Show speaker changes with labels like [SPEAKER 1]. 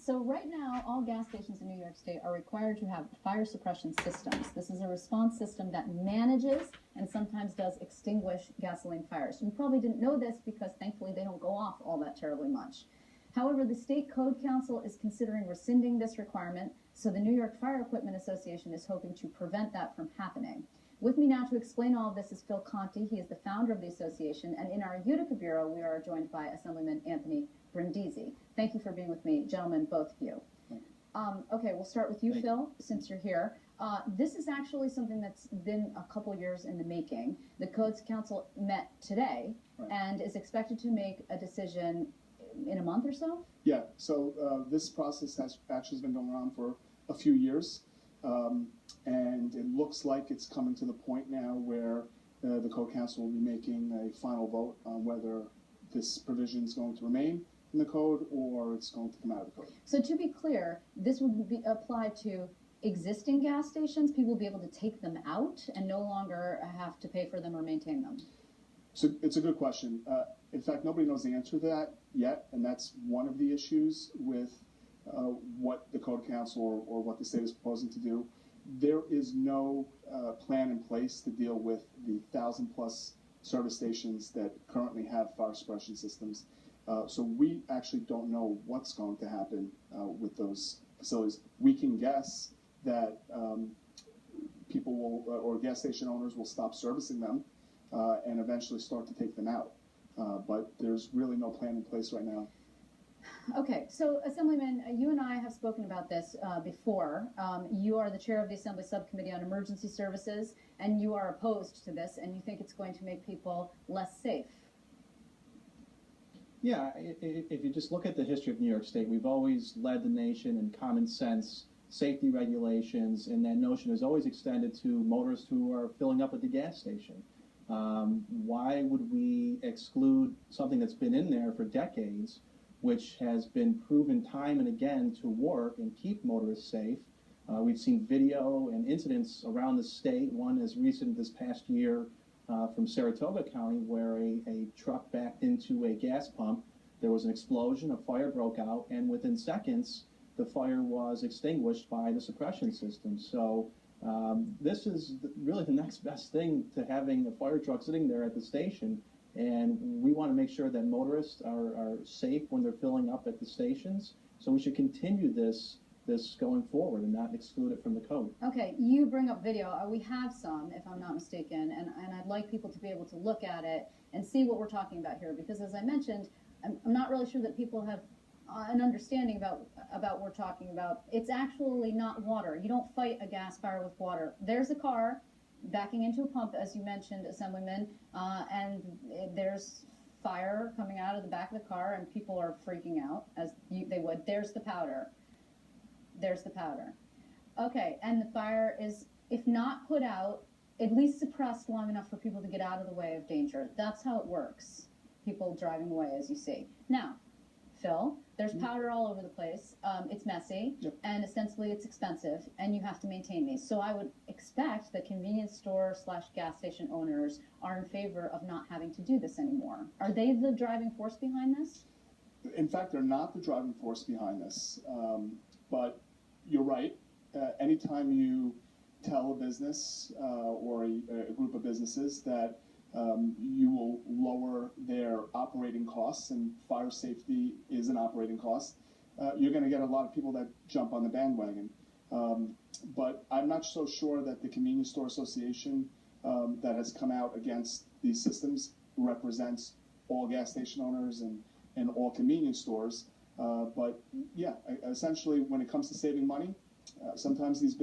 [SPEAKER 1] So right now, all gas stations in New York State are required to have fire suppression systems. This is a response system that manages and sometimes does extinguish gasoline fires. You probably didn't know this because thankfully they don't go off all that terribly much. However, the State Code Council is considering rescinding this requirement, so the New York Fire Equipment Association is hoping to prevent that from happening. With me now to explain all of this is Fil Conte. He is the founder of the association, and in our Utica Bureau, we are joined by Assemblyman Anthony Brindisi. Thank you for being with me, gentlemen, both of you. Okay, we'll start with you, Phil, since you're here. This is actually something that's been a couple years in the making. The Codes Council met today and is expected to make a decision in a month or so?
[SPEAKER 2] Yeah, so this process has actually been going on for a few years, and it looks like it's coming to the point now where the Code Council will be making a final vote on whether this provision is going to remain in the code or it's going to come out of the code.
[SPEAKER 1] So to be clear, this would be applied to existing gas stations? People will be able to take them out and no longer have to pay for them or maintain them?
[SPEAKER 2] So it's a good question. In fact, nobody knows the answer to that yet, and that's one of the issues with what the Code Council or what the state is proposing to do. There is no plan in place to deal with the 1,000+ service stations that currently have fire suppression systems. So we actually don't know what's going to happen with those facilities. We can guess that people will, or gas station owners will stop servicing them and eventually start to take them out. But there's really no plan in place right now.
[SPEAKER 1] Okay, so Assemblyman, you and I have spoken about this before. You are the chair of the Assembly Subcommittee on Emergency Services, and you are opposed to this, and you think it's going to make people less safe.
[SPEAKER 3] Yeah, if you just look at the history of New York State, we've always led the nation in common sense, safety regulations, and that notion is always extended to motorists who are filling up at the gas station. Why would we exclude something that's been in there for decades, which has been proven time and again to work and keep motorists safe? We've seen video and incidents around the state, one as recent this past year from Saratoga County, where a truck backed into a gas pump. There was an explosion, a fire broke out, and within seconds, the fire was extinguished by the suppression system. So this is really the next best thing to having a fire truck sitting there at the station. And we want to make sure that motorists are safe when they're filling up at the stations. So we should continue this going forward and not exclude it from the code. Okay,
[SPEAKER 1] you bring up video. We have some, if I'm not mistaken, and I'd like people to be able to look at it and see what we're talking about here, because as I mentioned, I'm not really sure that people have an understanding about what we're talking about. It's actually not water. You don't fight a gas fire with water. There's a car backing into a pump, as you mentioned, Assemblyman, and there's fire coming out of the back of the car, and people are freaking out, as they would. There's the powder. There's the powder. Okay, and the fire is, if not put out, at least suppressed long enough for people to get out of the way of danger. That's how it works. People driving away, as you see. Now, Phil, there's powder all over the place. It's messy, and ostensibly it's expensive, and you have to maintain these. So I would expect that convenience store / gas station owners are in favor of not having to do this anymore. Are they the driving force behind this?
[SPEAKER 2] In fact, they're not the driving force behind this. But you're right. Anytime you tell a business or a group of businesses that you will lower their operating costs, and fire safety is an operating cost, you're going to get a lot of people that jump on the bandwagon. But I'm not so sure that the Convenience Store Association that has come out against these systems represents all gas station owners and all convenience stores. But yeah, essentially when it comes to saving money, sometimes these